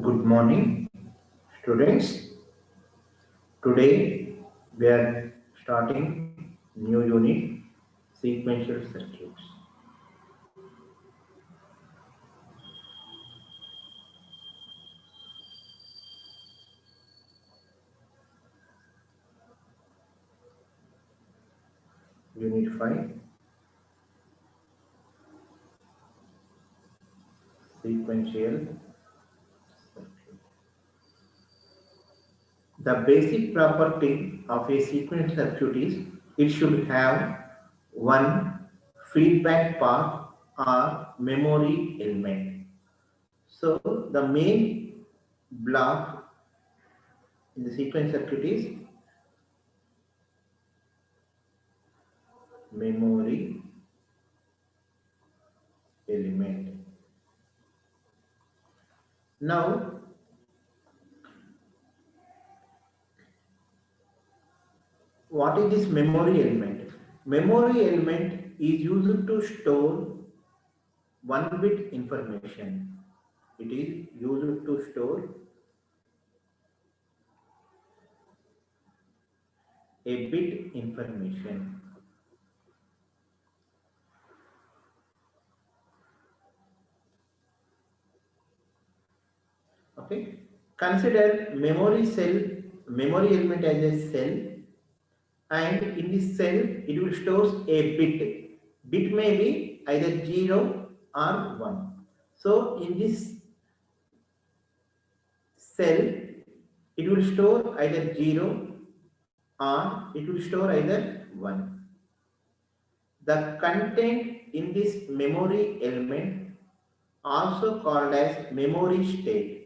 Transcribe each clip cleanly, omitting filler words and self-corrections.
Good morning, students. Today we are starting new unit, sequential circuits. Unit 5, sequential circuit. The basic property of a sequential circuit is it should have one feedback path or memory element. So the main block in the sequence circuit is memory element. Now, what is this memory element? Memory element is used to store one bit information. It is used to store a bit information. Okay. Consider memory element as a cell, and in this cell it will store a bit. Bit may be either 0 or 1. So in this cell, it will store either 0 or it will store either 1. The content in this memory element also called as memory state.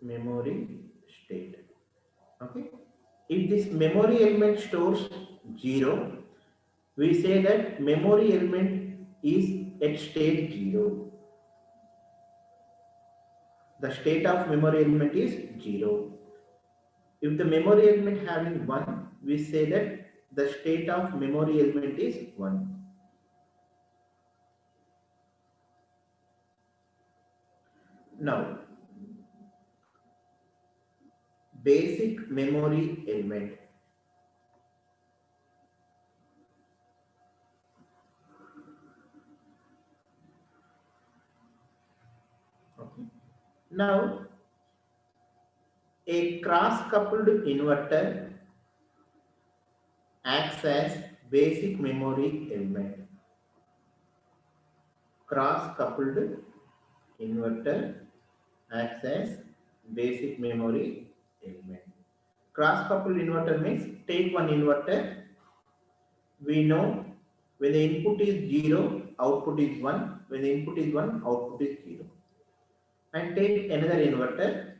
Memory state. Okay. If this memory element stores 0, we say that memory element is at state 0. The state of memory element is 0. If the memory element having 1, we say that the state of memory element is 1. Now, basic memory element. Okay. Now, a cross-coupled inverter acts as basic memory element. Cross-coupled inverter acts as basic memory element. Cross-coupled inverter means take one inverter. We know when the input is 0, output is 1. When the input is 1, output is 0. And take another inverter.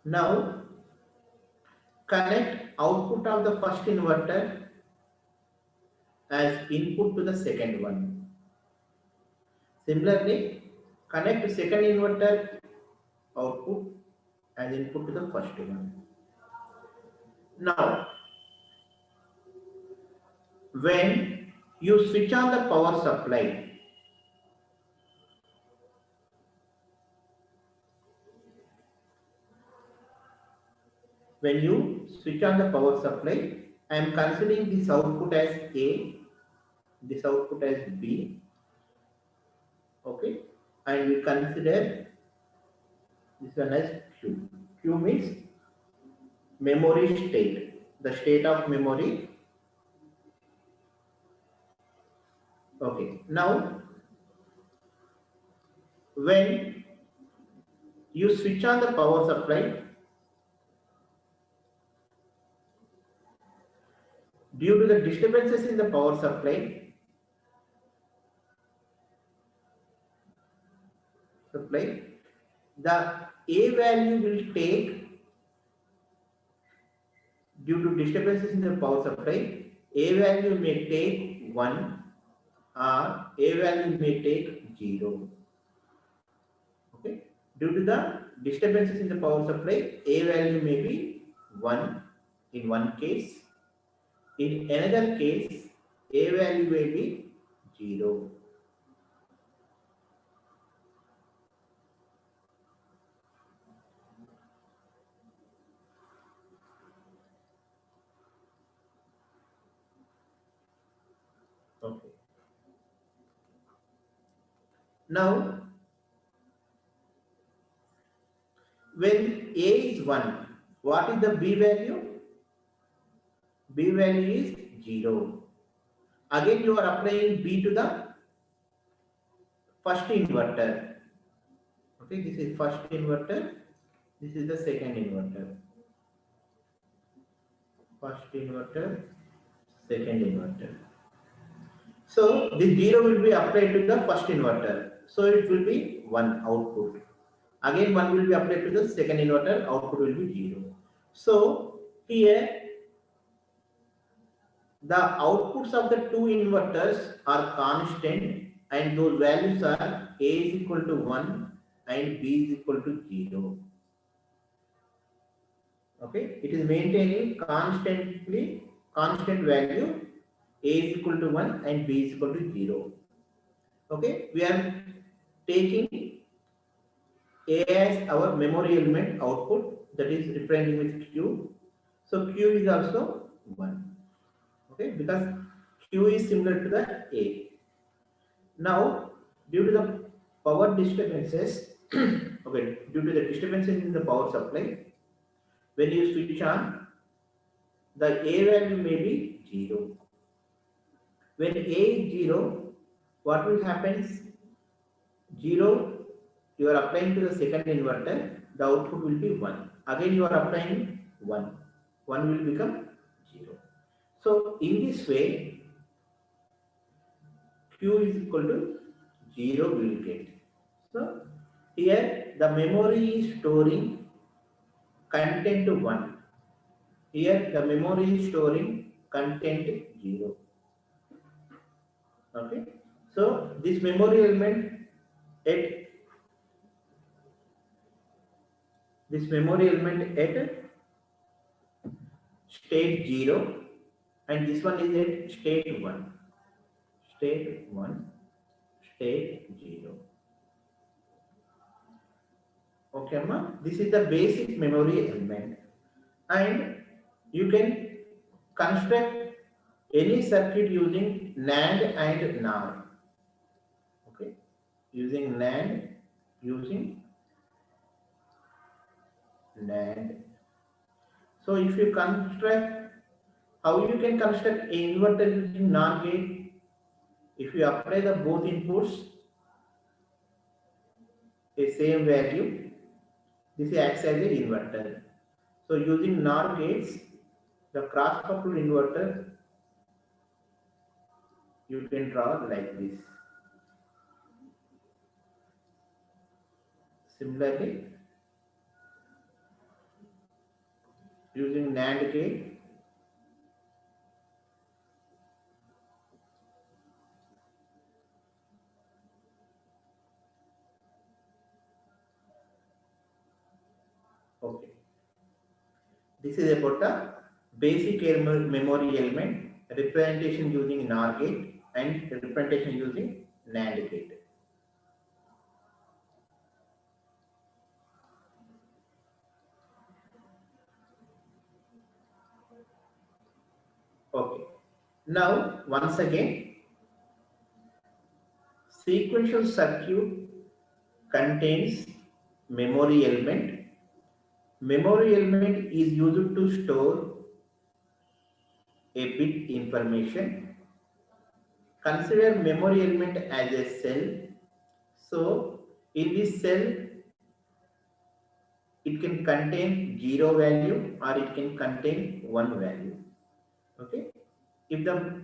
Now, connect output of the first inverter as input to the second one. Similarly, connect second inverter output as input to the first one. Now, when you switch on the power supply, I am considering this output as A, this output as B, okay, and we consider this one as Q. Q means memory state, the state of memory. Okay, now when you switch on the power supply, due to the disturbances in the power supply, the A value will take, due to disturbances in the power supply, A value may take 1 or A value may take 0. Okay. Due to the disturbances in the power supply, A value may be 1 in one case. In another case, A value may be 0. Okay. Now, when A is 1, what is the B value? B value is 0. Again, you are applying B to the first inverter. Okay, this is first inverter. This is the second inverter. First inverter, second inverter. So this 0 will be applied to the first inverter. So it will be 1 output. Again 1 will be applied to the second inverter, output will be 0. So here the outputs of the two inverters are constant and those values are A is equal to 1 and B is equal to 0. Okay, it is maintaining constant value. A is equal to 1 and B is equal to 0. Okay, we are taking A as our memory element output, that is representing with Q. So Q is also 1. Okay, because Q is similar to the A. Now, due to the power disturbances, okay, due to the disturbances in the power supply, when you switch on, the A value may be 0. When A is 0, what will happen? 0, you are applying to the second inverter, the output will be 1. Again, you are applying 1. 1 will become 0. So, in this way, Q is equal to 0 we will get. So, here the memory is storing content 1. Here the memory is storing content 0. Okay. So, this memory element at state 0 and this one is at state 1. State 1, state 0. Okay, ma? This is the basic memory element. And you can construct any circuit using NAND and NOR. Okay, using NAND, using NAND. So if you construct, how you can construct an inverter using NOR gate? If you apply the both inputs a same value, this acts as an inverter. So using NOR gates, the cross coupled inverter you can draw like this. Similarly, using NAND gate, okay. This is about the basic memory element representation using NOR gate and representation using NAND gate. Okay. Now, once again, sequential circuit contains memory element. Memory element is used to store a bit information. Consider memory element as a cell. So, in this cell, it can contain 0 value or it can contain 1 value. Okay. If the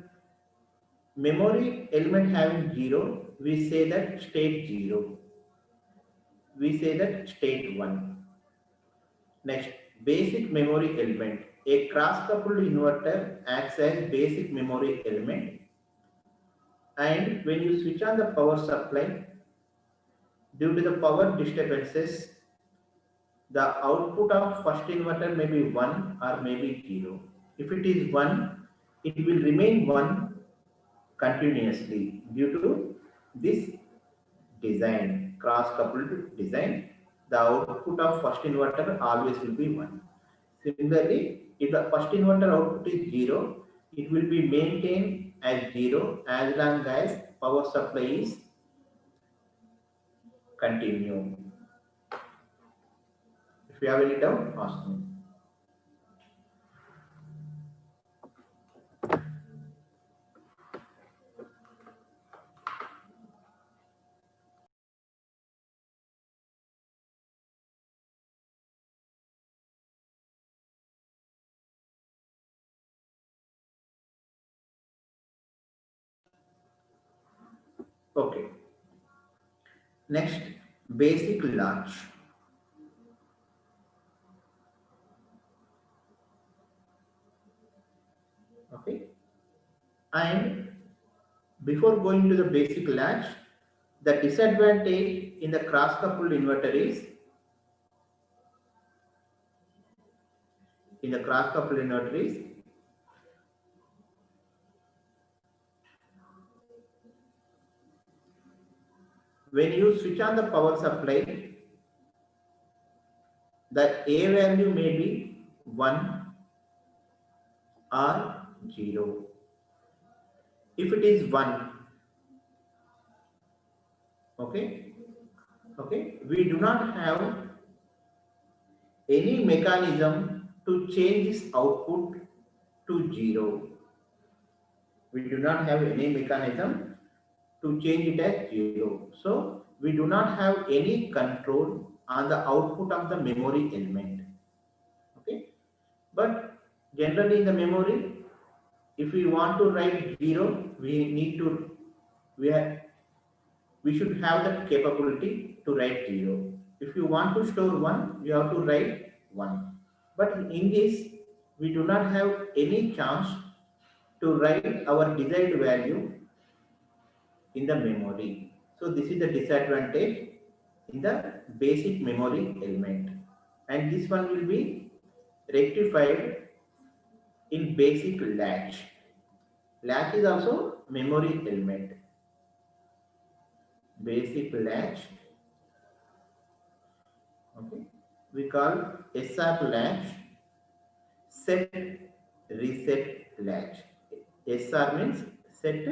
memory element having 0, we say that state 0. We say that state 1. Next, basic memory element. A cross-coupled inverter acts as basic memory element. And when you switch on the power supply, due to the power disturbances, the output of first inverter may be 1 or may be 0. If it is 1, it will remain 1 continuously due to this design, cross-coupled design. The output of first inverter always will be 1. Similarly, if the first inverter output is 0, it will be maintained as 0 as long as power supply is continue. If you have any doubt, ask me. Okay. Next, basic latch. Okay. And before going to the basic latch, the disadvantage in the cross-coupled inverter is, when you switch on the power supply, the A value may be 1 or 0. If it is 1, okay, we do not have any mechanism to change this output to 0. We do not have any mechanism to change it as 0. So we do not have any control on the output of the memory element. Okay, but generally in the memory, if we want to write 0, we should have that capability to write 0. If you want to store 1, you have to write 1. But in this, we do not have any chance to write our desired value in the memory. So this is the disadvantage in the basic memory element. And this one will be rectified in basic latch. Latch is also memory element. Basic latch, okay, we call SR latch, set reset latch. SR means set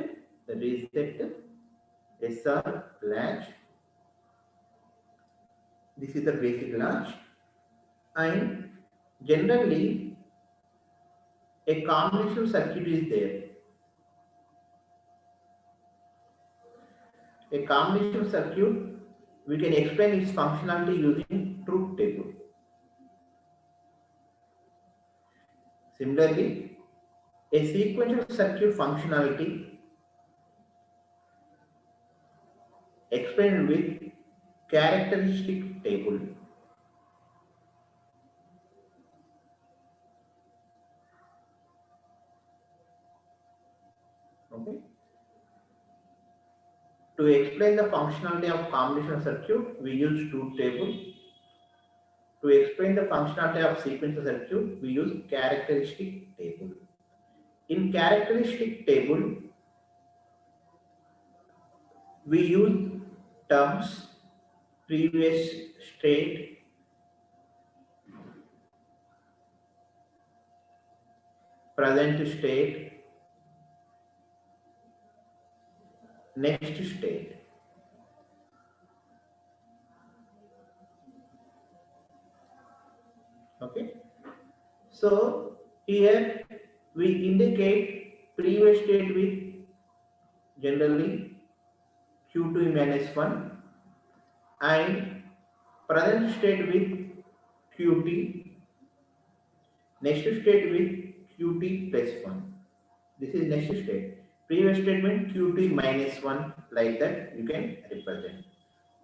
reset, SR latch. This is the basic latch, and generally a combinational circuit is there. A combinational circuit, we can explain its functionality using truth table. Similarly, a sequential circuit functionality explained with characteristic table. Okay. To explain the functionality of combinational circuit, we use truth table. To explain the functionality of sequential circuit, we use characteristic table. In characteristic table, we use terms previous state, present state, next state. Okay. So here we indicate previous state with generally Q2 minus 1 and present state with Qt, next state with Qt plus 1. This is next state. Previous statement Qt minus 1, like that you can represent.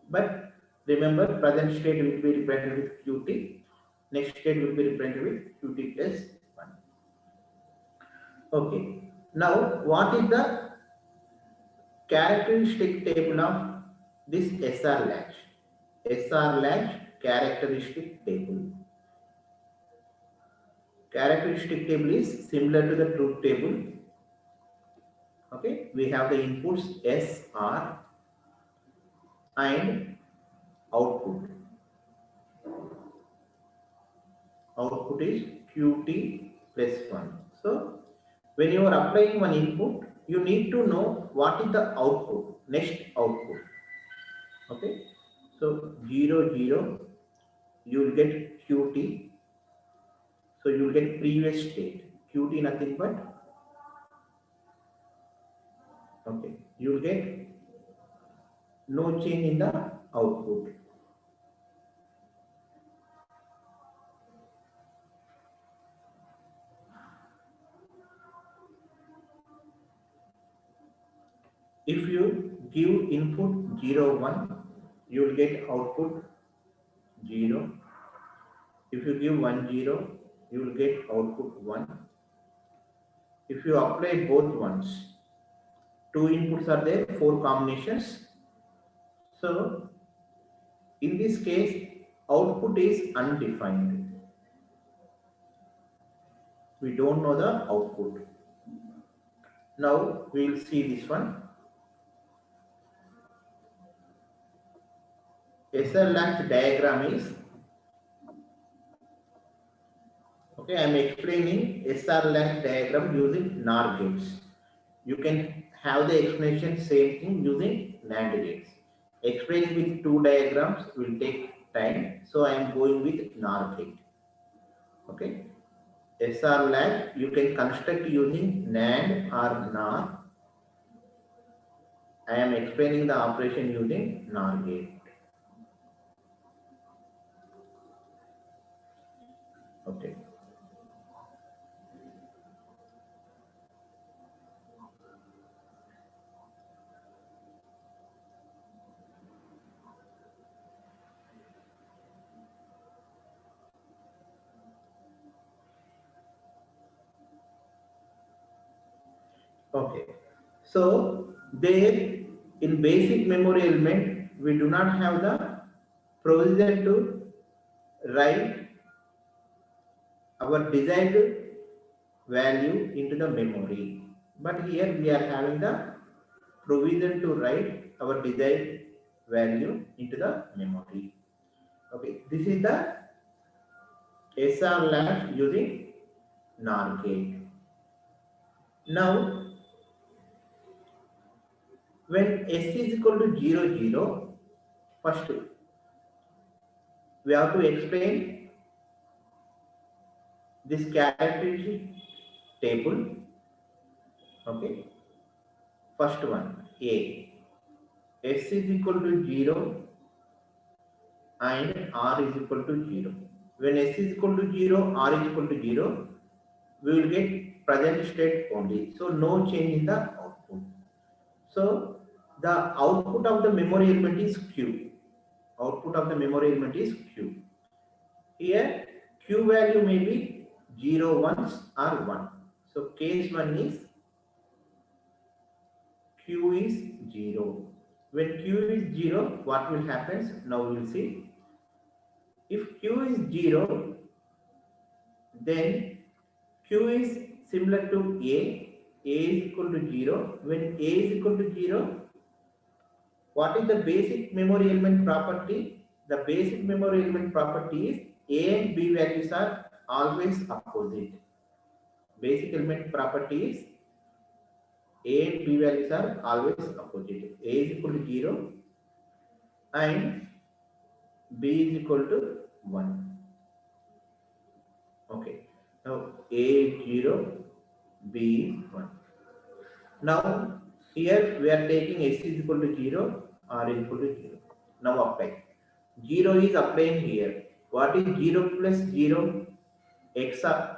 But remember, present state will be represented with Qt, next state will be represented with Qt plus 1. Okay. Now, what is the characteristic table of this SR latch? SR latch characteristic table. Characteristic table is similar to the truth table. Okay, we have the inputs S, R and output. Output is Qt plus 1. So when you are applying one input, you need to know what is the output, next output. Okay, so 0, 0, you will get Qt. So you will get previous state. Qt nothing but, okay, you will get no change in the output. If you give input 0, 1, you will get output 0. If you give 1, 0, you will get output 1. If you apply both ones, two inputs are there, four combinations. So in this case, output is undefined. We don't know the output. Now we will see this one. SLX diagram is, okay, I am explaining SRLAC diagram using NOR gates. You can have the explanation same thing using NAND gates. Explaining with two diagrams will take time, so I am going with NOR gate. Okay, SRLAC you can construct using NAND or NOR. I am explaining the operation using NOR gate. Okay. Okay. So there in basic memory element we do not have the provision to write our desired value into the memory. But here we are having the provision to write our desired value into the memory. Okay, this is the SR latch using NOR gate. Now, when S is equal to 0, 0, first we have to explain this characteristic table. Okay, first one A. S is equal to 0 and R is equal to 0. When S is equal to 0, R is equal to 0, we will get present state only. So no change in the output. So the output of the memory element is Q. Output of the memory element is Q. Here Q value may be 0, 1 or 1. So case 1 is Q is 0. When Q is 0, what will happen? Now we will see. If Q is 0, then Q is similar to A is equal to 0. When A is equal to 0, what is the basic memory element property? The basic memory element property is A and B values are always opposite. Basic element property is A and B values are always opposite. A is equal to 0 and B is equal to 1. Okay. Now A is 0, B is 1. Now here we are taking S is equal to 0, R is equal to 0. Now apply. 0 is applying here. What is 0 plus 0? XOR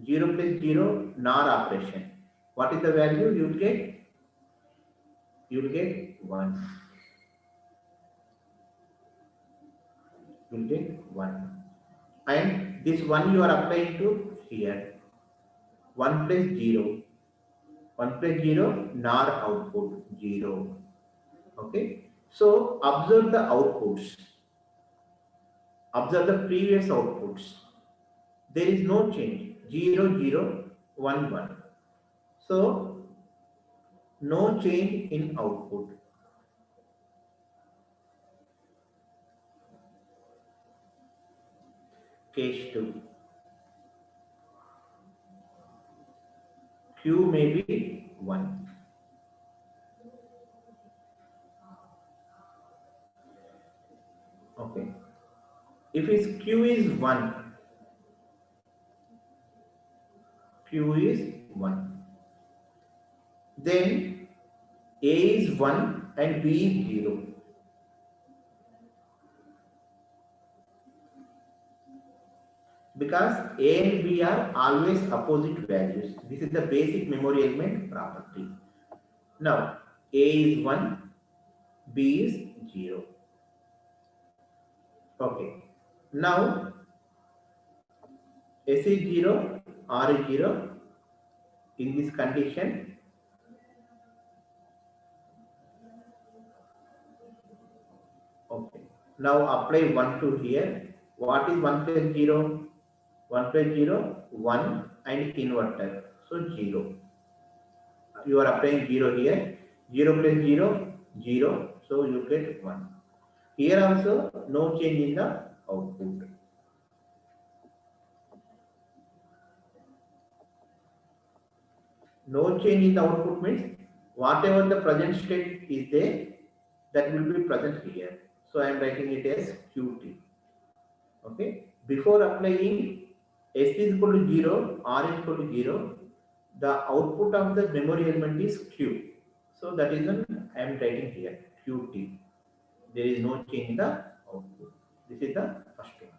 0 plus 0 NOR operation. What is the value you will get? You will get 1. You will get 1. And this 1 you are applying to here. 1 plus 0. 1 plus 0 NOR output 0. Okay. So observe the outputs. Observe the previous outputs. There is no change. 0, 0, 1, 1. So no change in output. Case 2. Q may be 1. Okay. If its Q is 1, Q is 1, then A is 1 and B is 0. Because A and B are always opposite values. This is the basic memory element property. Now, A is 1, B is 0. Okay. Now, S is 0, R is 0. In this condition, okay. Now apply 1 to here. What is 1 plus 0? 1 plus 0, 1 and inverter. So 0. You are applying 0 here. 0 plus 0, 0. So you get 1. Here also no change in the output. No change in the output means whatever the present state is there, that will be present here. So I am writing it as Qt. Okay. Before applying S is equal to 0, R is equal to 0, the output of the memory element is Q. So that is when I am writing here Qt. There is no change in the output. This is the first one.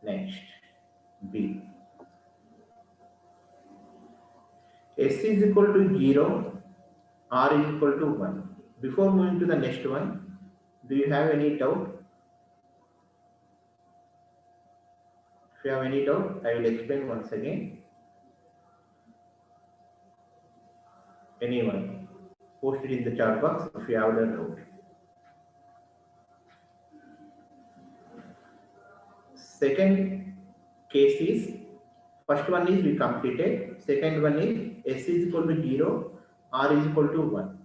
Next, B. S is equal to 0, R is equal to 1. Before moving to the next one, do you have any doubt? If you have any doubt, I will explain once again. Anyone, post it in the chat box if you have a doubt. Second case is, first one is we completed, second one is S is equal to 0, R is equal to 1.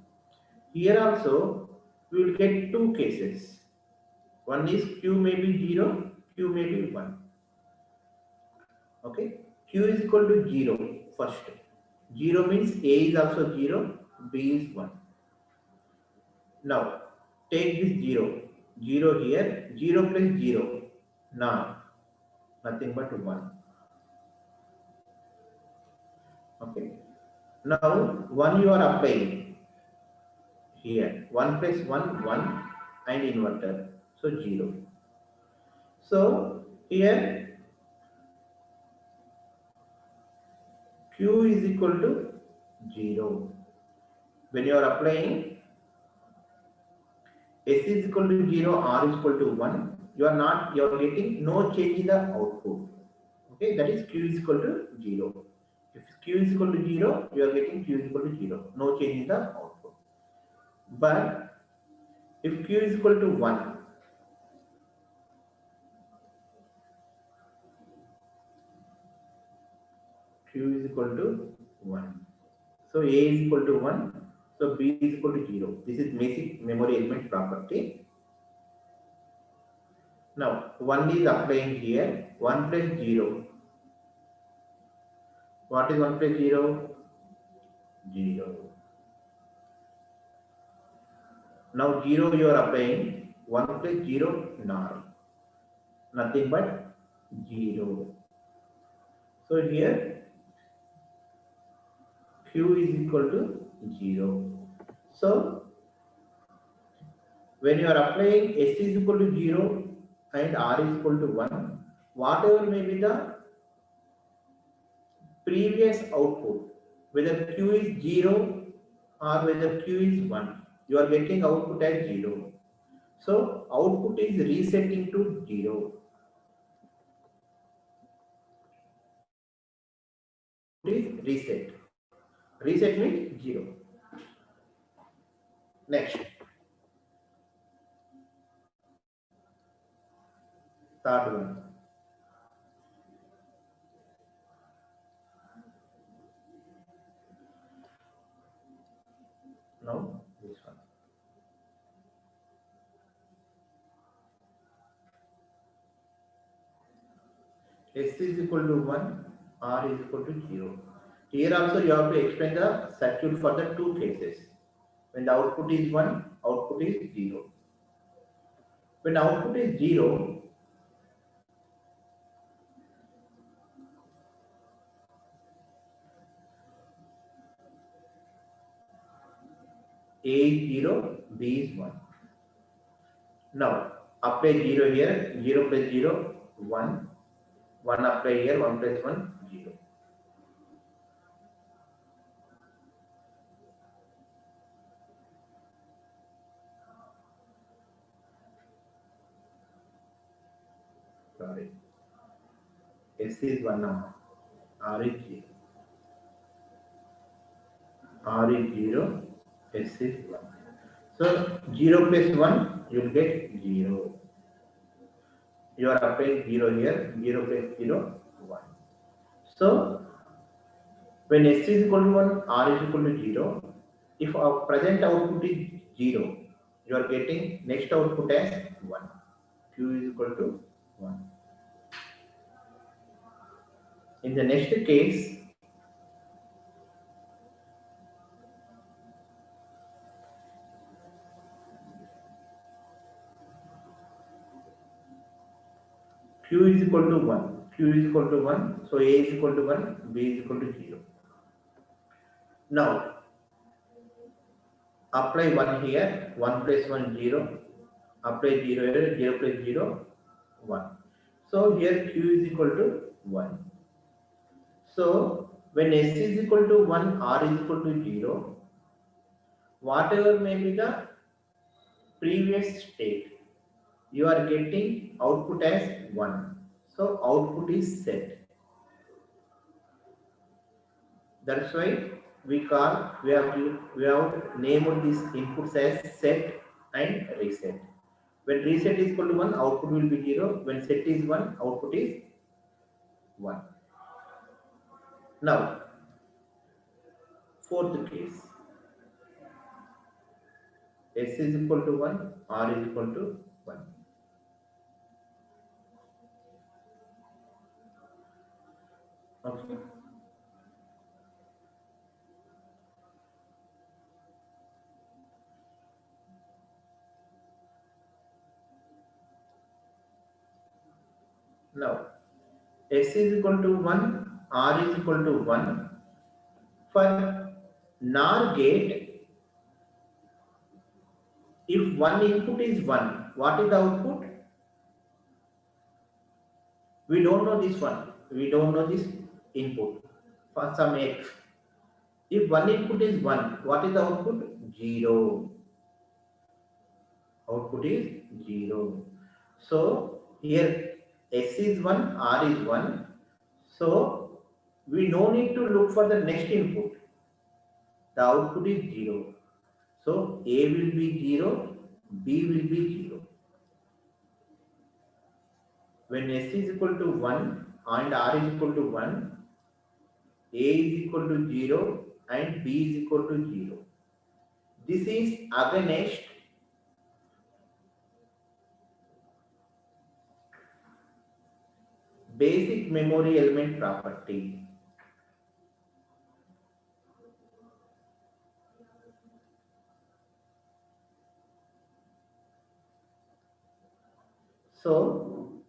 Here also we will get two cases. One is Q may be 0, Q may be 1. Okay, Q is equal to 0 first. 0 means A is also 0, B is 1. Now take this 0, 0 here, 0 plus 0, now nothing but 1. Okay. Now 1 you are applying here. 1 plus 1, 1 and inverter. So 0. So here Q is equal to 0. When you are applying S is equal to 0, R is equal to 1, you are getting no change in the output. Okay, that is Q is equal to 0. If Q is equal to 0, you are getting Q is equal to 0. No change in the output. But if Q is equal to 1, Q is equal to 1. So A is equal to 1. So B is equal to 0. This is basic memory element property. Now 1 is applying here. 1 plus 0. What is 1 plus 0? 0. Now 0 you are applying. 1 plus 0, null. Nothing but 0. So here Q is equal to 0. So when you are applying S is equal to 0 and R is equal to 1, whatever may be the previous output, whether Q is 0 or whether Q is 1, you are getting output as 0. So output is resetting to 0. It is reset. Reset means 0. Next, third one. Now this one. S is equal to 1, R is equal to 0. Here also you have to explain the circuit for the two cases. When the output is 1, output is 0. When output is 0, A is 0, B is 1. Now apply 0 here, 0 plus 0, 1. 1 apply here, 1 plus 1, 0. Sorry. S is 1 now. R is 0. R is 0, S is 1. So 0 plus 1, you will get 0. You are applying 0 here, 0 plus 0, 1. So when S is equal to 1, R is equal to 0, if our present output is 0, you are getting next output as 1. Q is equal to 1. In the next case, Q is equal to 1. Q is equal to 1. So A is equal to 1, B is equal to 0. Now, apply 1 here, 1 plus 1, 0. Apply 0 here, 0 plus 0, 1. So here Q is equal to 1. So when S is equal to 1, R is equal to 0, whatever may be the previous state, you are getting output as 1. So output is set. That's why we have named these inputs as set and reset. When reset is equal to 1, output will be 0. When set is 1, output is 1. Now, fourth case. S is equal to 1, R is equal to 1. Okay. Now, S is equal to 1, R is equal to 1. For NOR gate, if one input is 1, what is the output? We don't know this one. We don't know this input for some X. If one input is 1, what is the output? 0. Output is 0. So here S is 1, R is 1. So we no need to look for the next input. The output is 0. So A will be 0, B will be 0. When S is equal to 1 and R is equal to 1, A is equal to 0 and B is equal to 0. This is against basic memory element property. So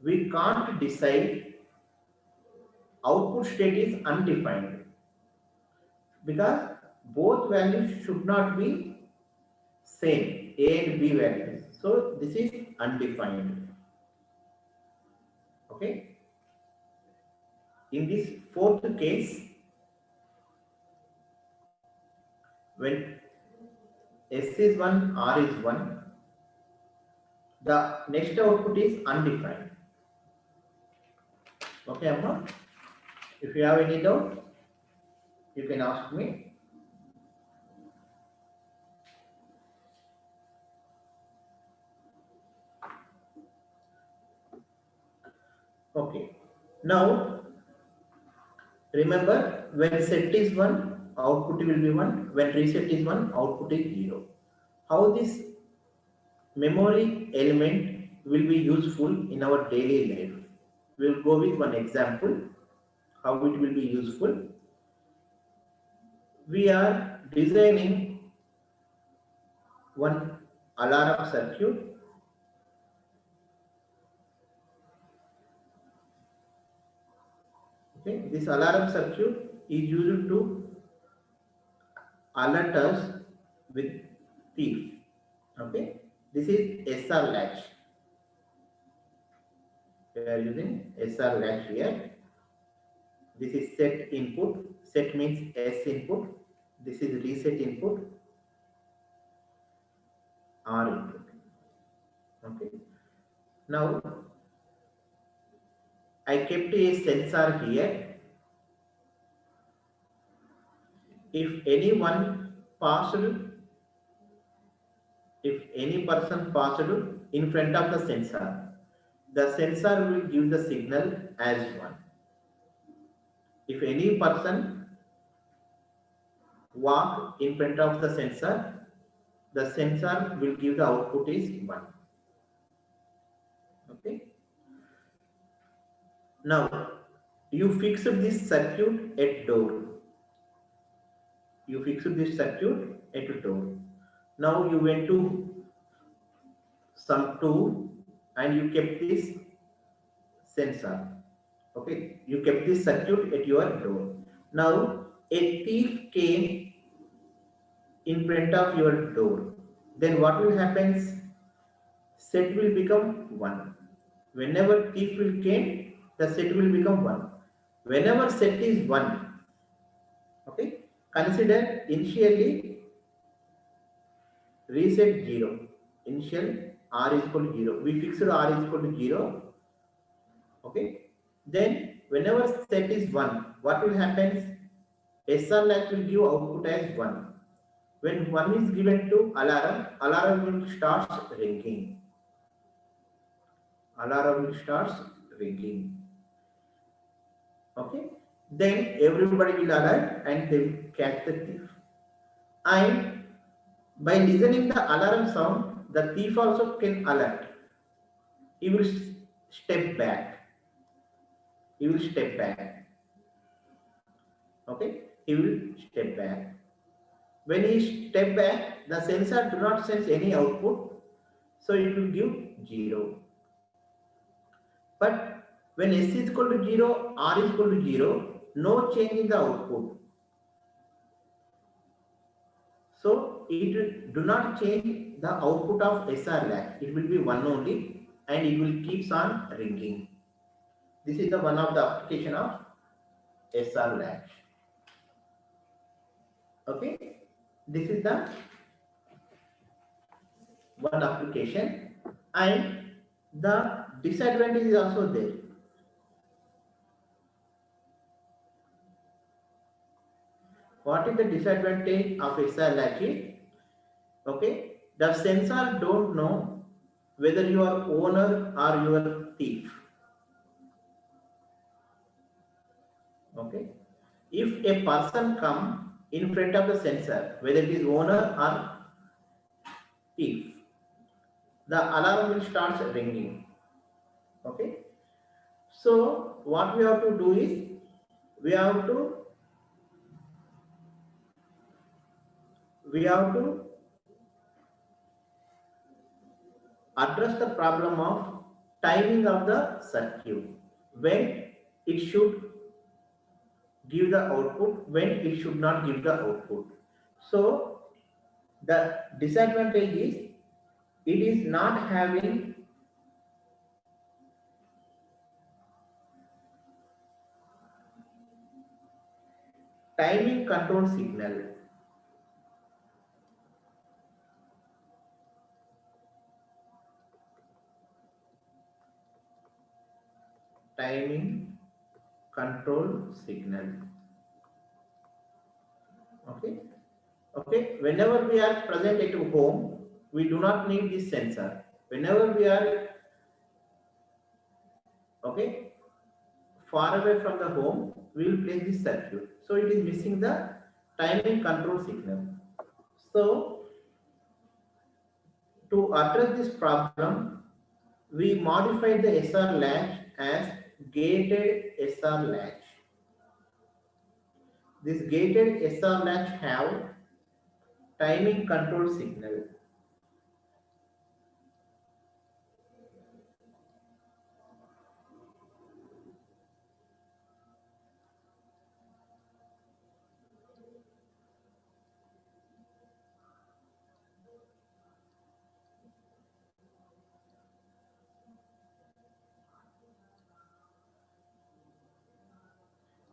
we can't decide, output state is undefined because both values should not be same, A and B values. So this is undefined. Okay. In this fourth case, when S is 1, R is 1, the next output is undefined. Okay, Amma? If you have any doubt, you can ask me. Okay. Now, remember when set is 1, output will be 1. When reset is 1, output is 0. How this memory element will be useful in our daily life? We will go with one example, how it will be useful. We are designing one alarm circuit. Okay, this alarm circuit is used to alert us with thief. Okay, this is SR latch. We are using SR latch here. This is set input. Set means S input. This is reset input, R input. Okay. Now I kept a sensor here. If anyone passed, if any person passed in front of the sensor will give the signal as 1. If any person walk in front of the sensor will give the output is 1. Okay. Now you fixed this circuit at door. You fixed this circuit at door. Now you went to some tool and you kept this sensor. Okay, you kept this circuit at your door. Now a thief came in front of your door. Then what will happen? Set will become 1. Whenever thief will came, the set will become 1. Whenever set is 1, okay, consider initially reset 0. Initial R is equal to 0. We fixed R is equal to 0. Okay. Then whenever set is 1, what will happen? SR latch will give output as 1. When 1 is given to alarm will start ringing. Alarm will start ringing. Okay. Then everybody will alert and they will catch the thief. And by listening the alarm sound, the thief also can alert. He will step back. He will step back. Okay. He will step back. When he step back, the sensor do not sense any output, so it will give 0. But when S is equal to 0, R is equal to 0, no change in the output. So it will do not change the output of SR latch. It will be 1 only and it will keeps on ringing. This is the one of the application of SR latch. Okay, this is the one application, and the disadvantage is also there. What is the disadvantage of SR latch? Okay, the sensor don't know whether you are owner or you are thief. Okay, if a person come in front of the sensor, whether it is owner or thief, the alarm will start ringing. Okay, so what we have to do is we have to address the problem of timing of the circuit, when it should give the output, when it should not give the output. So the disadvantage is it is not having timing control signal. Timing control signal. Okay. Okay. Whenever we are present at home, we do not need this sensor. Whenever we are far away from the home, we will place this circuit. So it is missing the timing control signal. So to address this problem, we modified the SR latch as gated SR latch. This gated SR latch have timing control signal.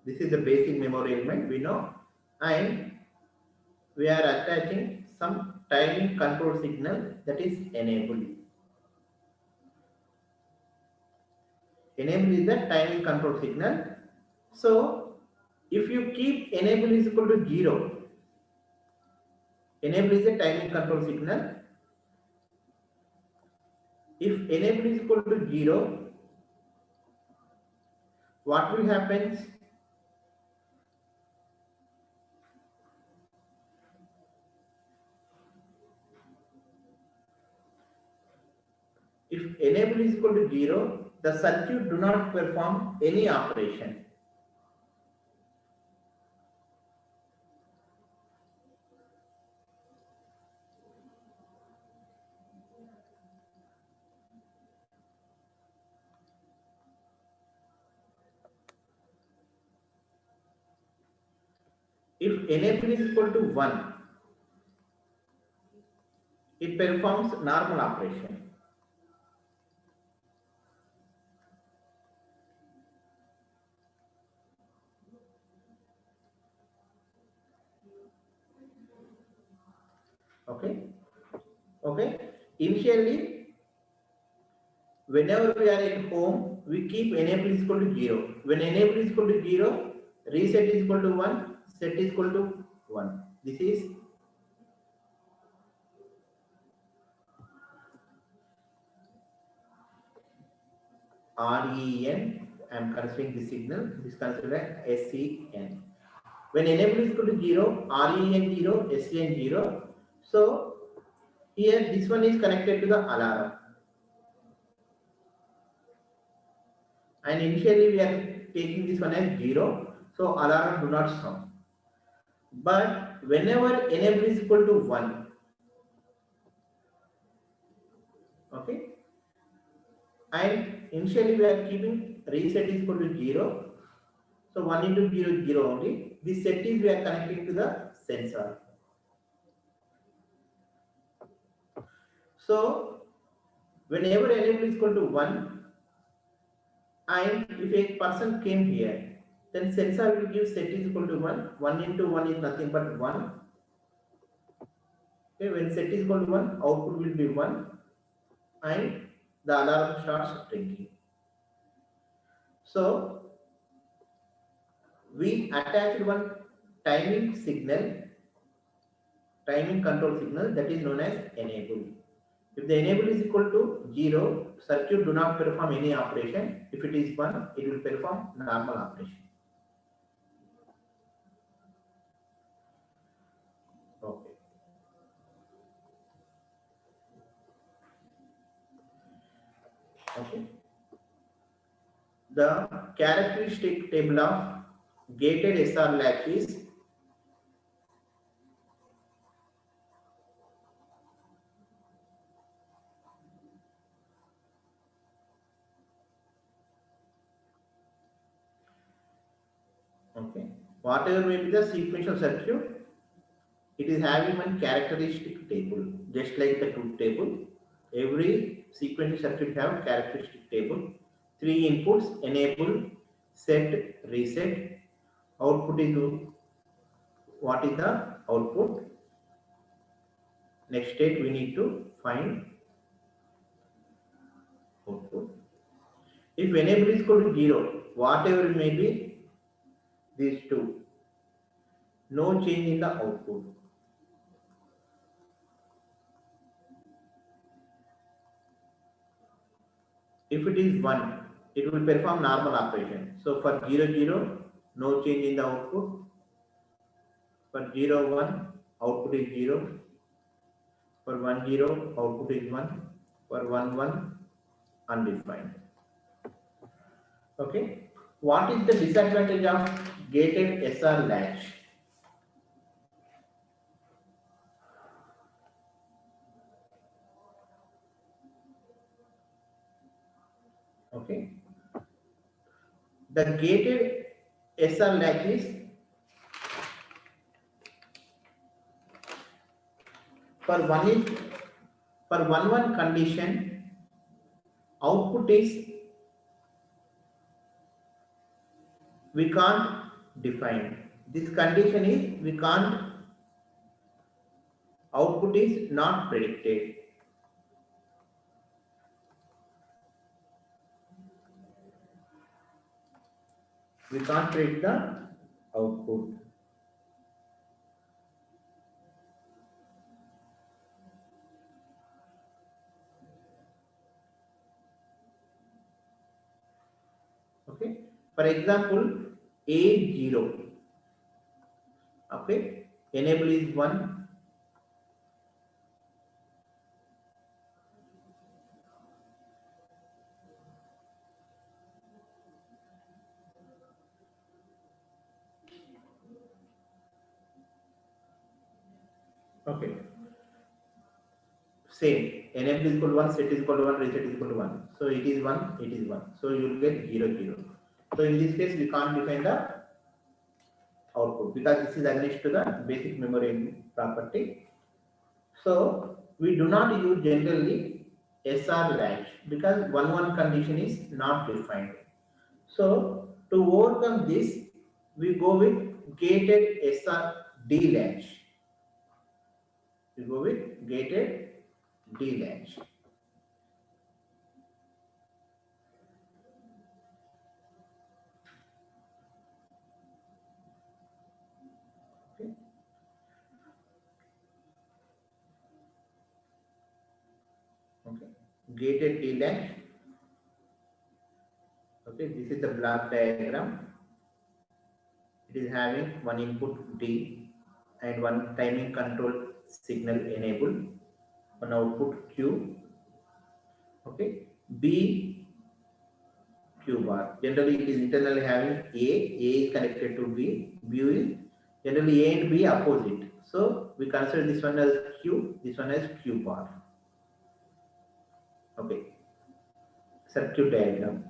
This is the basic memory element we know, and we are attaching some timing control signal, that is enable. Enable is the timing control signal. So if you keep enable is equal to 0, enable is the timing control signal. If enable is equal to 0, what will happen? If enable is equal to 0, the circuit do not perform any operation. If enable is equal to 1, it performs normal operation. Okay. Initially, whenever we are at home, we keep enable is equal to 0. When enable is equal to 0, reset is equal to 1, set is equal to 1. This is REN. I am considering the signal. This is considered SEN. When enable is equal to 0, REN 0, SEN 0. So here this one is connected to the alarm. And initially we are taking this one as 0. So alarm do not sound. But whenever enable is equal to 1, okay, and initially we are keeping reset is equal to 0. So 1 into 0 is 0 only. This set is we are connecting to the sensor. So whenever enable is equal to 1, and if a person came here, then sensor will give set is equal to 1. 1 into 1 is nothing but 1. Okay, when set is equal to 1, output will be 1, and the alarm starts ringing. So we attached one timing signal, timing control signal, that is known as enable. If the enable is equal to 0, circuit do not perform any operation. If it is 1, it will perform normal operation. Okay. Okay. The characteristic table of gated SR latch is okay. Whatever may be the sequential circuit, it is having one characteristic table, just like the truth table. Every sequential circuit have characteristic table. 3 inputs: enable, set, reset. Output is what is the output? Next state we need to find output. If enable is equal to 0, whatever may be these two, no change in the output. If it is 1, it will perform normal operation. So for 0, 0, no change in the output. For 0, 1, output is 0. For 1, 0, output is 1. For 1, 1, undefined. Okay. What is the disadvantage of gated SR latch? Okay. The gated SR latch is for one condition, output is we can't define. This condition is we can't, output is not predicted. We can't predict the output. Okay. For example, A0. Okay. Enable is 1. Okay. Same. Enable is equal to 1, set is equal to 1, reset is equal to 1. So it is 1, it is 1. So you will get 0, 0. So in this case, we can't define the output because this is against to the basic memory property. So we do not use generally SR latch because one condition is not defined. So to overcome this, we go with gated SR D latch. We go with gated D latch. Okay. Okay. Gated D latch. Okay, this is the block diagram. It is having one input D and one timing control signal enabled, one output Q. Okay, B Q bar. Generally, it is internally having A. A is connected to B. B is generally A and B opposite. So we consider this one as Q. This one as Q bar. Okay. Circuit diagram.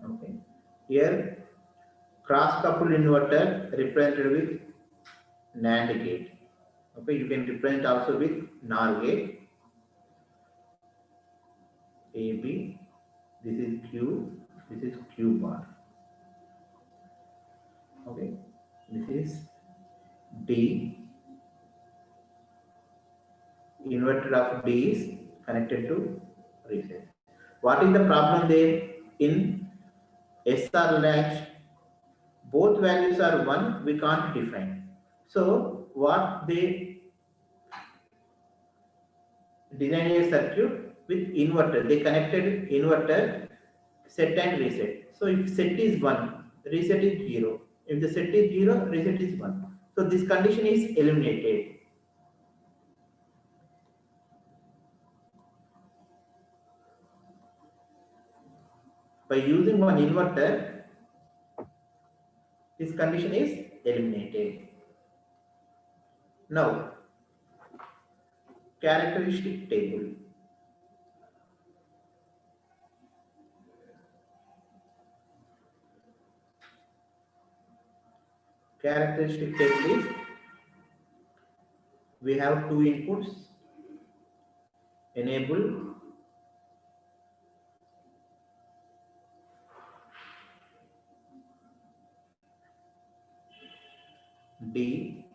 Okay. Here, cross-coupled inverter represented with NAND gate. Okay, you can represent also with NOR gate. AB, this is Q, this is Q bar. Okay, this is D. Inverter of D is connected to reset. What is the problem there? In SR latch, both values are 1, we can't define. So what they designed a circuit with inverter. They connected inverter, set and reset. So if set is 1, reset is 0. If the set is 0, reset is 1. So this condition is eliminated. By using one inverter, this condition is eliminated. Now, characteristic table. Characteristic table is we have two inputs, enable D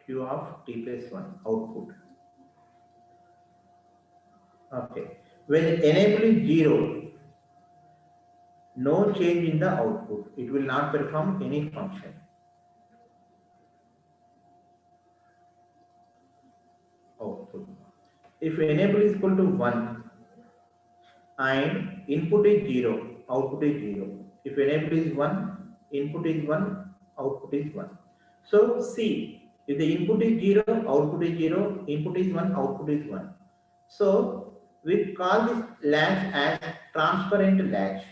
Q of T plus 1 output. Okay. When enable is 0, no change in the output. It will not perform any function. Output. If enable is equal to 1 and input is 0, output is 0. If enable is 1, input is 1, output is 1. So see, if the input is 0, output is 0, input is 1, output is 1. So we call this latch as transparent latch.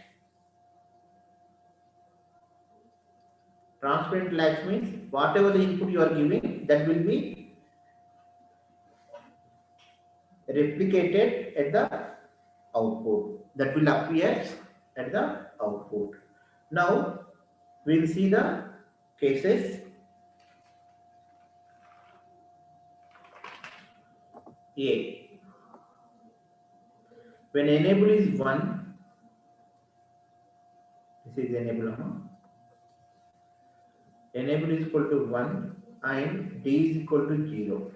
Transparent latch means whatever the input you are giving, that will be replicated at the output. That will appear at the output. Now we will see the cases. A. When enable is 1, this is enable. Enable is equal to 1 and D is equal to 0.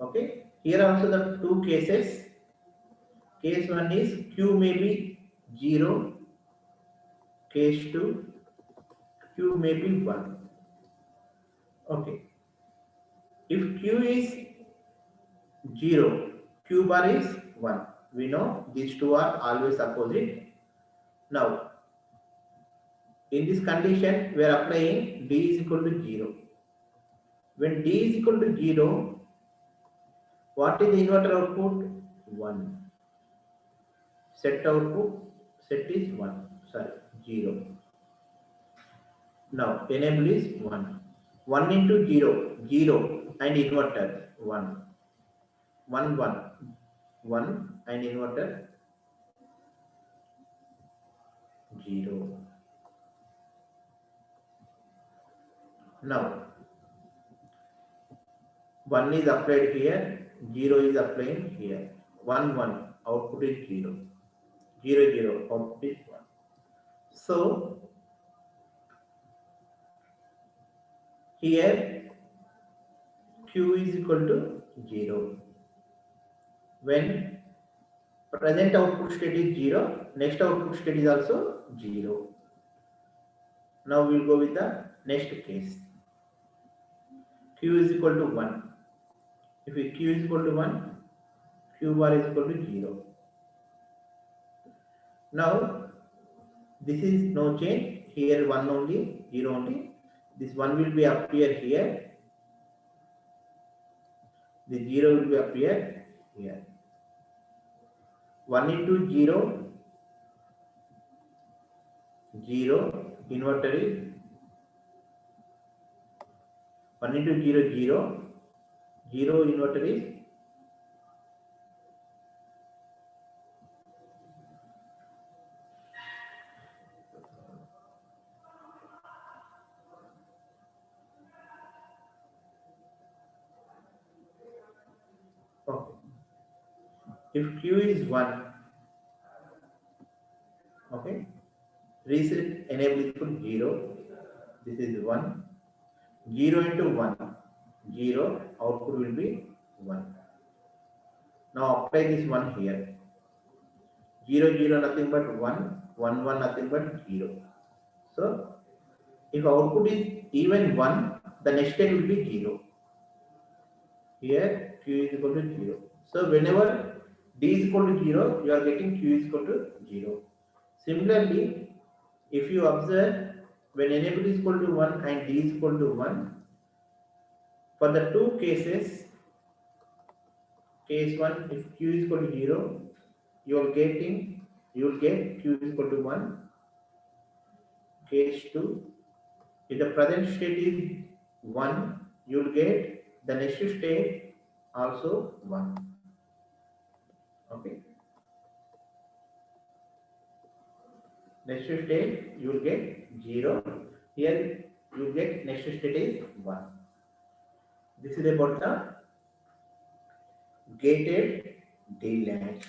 Okay. Here also the two cases. Case 1 is Q may be 0. Case 2, Q may be 1. Okay. If Q is 0, Q bar is 1. We know these two are always opposite. Now, in this condition, we are applying D is equal to 0. When D is equal to 0, what is the inverter output? 1. Set output, set is 1. Sorry, 0. Now, enable is 1. 1 into 0, 0 and inverter 1. 1, 1. 1 and inverter 0. Now, 1 is applied here, 0 is applied here. 1, 1, output is 0. 0, 0, output is 1. So, here Q is equal to 0. When present output state is 0, next output state is also 0. Now we will go with the next case. Q is equal to 1. If Q is equal to 1, Q bar is equal to 0. Now this is no change. Here 1 only, 0 only. This 1 will be appear here. The 0 will be appear here. 1 into 0, 0, inverter is 1 into 0, 0, 0, inverter is okay. If Q is 1, okay, reset enable is equal to 0. This is 1. 0 into 1, 0, output will be 1. Now apply this 1 here. 0, 0, nothing but 1, 1, 1, nothing but 0. So, if output is even 1, the next state will be 0. Here, Q is equal to 0. So, whenever D is equal to 0, you are getting Q is equal to 0. Similarly, if you observe, when enable is equal to 1 and D is equal to 1, for the two cases, case 1, if Q is equal to 0, you will get Q is equal to 1. Case 2, if the present state is 1, you will get the next state also 1. Okay. Next state you will get 0. Here you will get next state is 1. This is about the gated D-latch.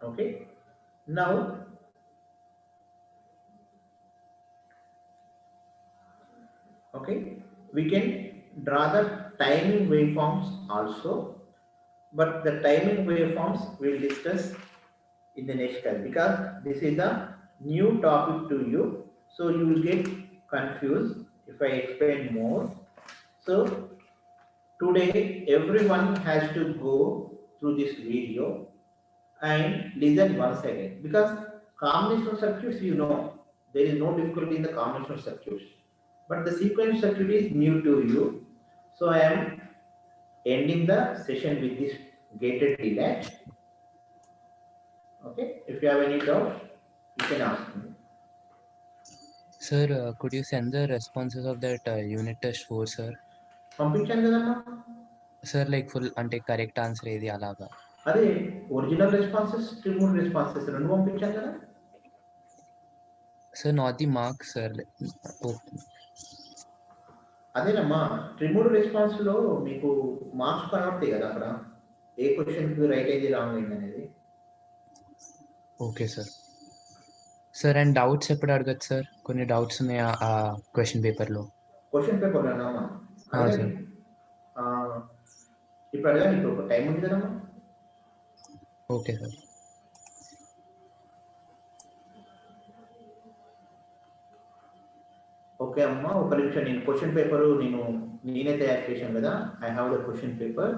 Okay. Now Okay, we can draw the timing waveforms also, but the timing waveforms we'll discuss in the next class because this is a new topic to you, so you will get confused if I explain more. So today everyone has to go through this video and listen once again because combinational circuits, you know, there is no difficulty in the combinational circuits, but the sequence circuit is new to you. So I am ending the session with this gated delatch. Okay, if you have any doubt, you can ask me. Sir, could you send the responses of that unit test 4, sir? పంపించాను కదమ్మా. Sir, like full అంటే correct answer ఏది అలాగా? అదే original responses, remove responses రెండు పంపించాను కదా. Sir, not the marks, sir. Oh, అదేనమ్మా, రిమూవ్ రెస్పాన్స్ లో మీకు మార్క్స్ కనబడతాయి కదా అక్కడ, ఏ క్వశ్చన్ కి రైట్ అయింది రాంగ్ అయింది అనేది. Okay sir. Sir and doubts ఎప్పుడు అడగచ్చు సార్? కొన్ని డౌట్స్ ఉన్నాయి ఆ క్వశ్చన్ పేపర్లో. క్వశ్చన్ పేపర్ అమ్మా అడగండి. ఇప్పుడు అడగండి, ఇప్పుడు ఒక టైం ఉంది కదమ్మా. Okay sir. ఓకే అమ్మా, ఒక నిమిషం, నేను క్వశ్చన్ పేపర్ నేనే తయారు చేశాను కదా. I have the question paper.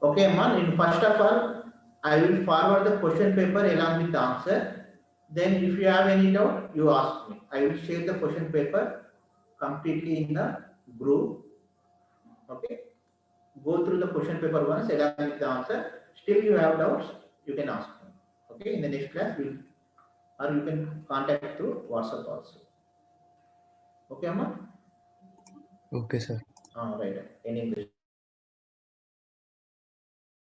Okay, Amma, first of all, I will forward the question paper along with the answer. Then if you have any doubt, you ask me. I will share the question paper completely in the group. Okay, go through the question paper once along with the answer. Still you have doubts, you can ask me. Okay, in the next class, or you can contact through WhatsApp also. Okay, Amma? Okay, sir. Right. Any question?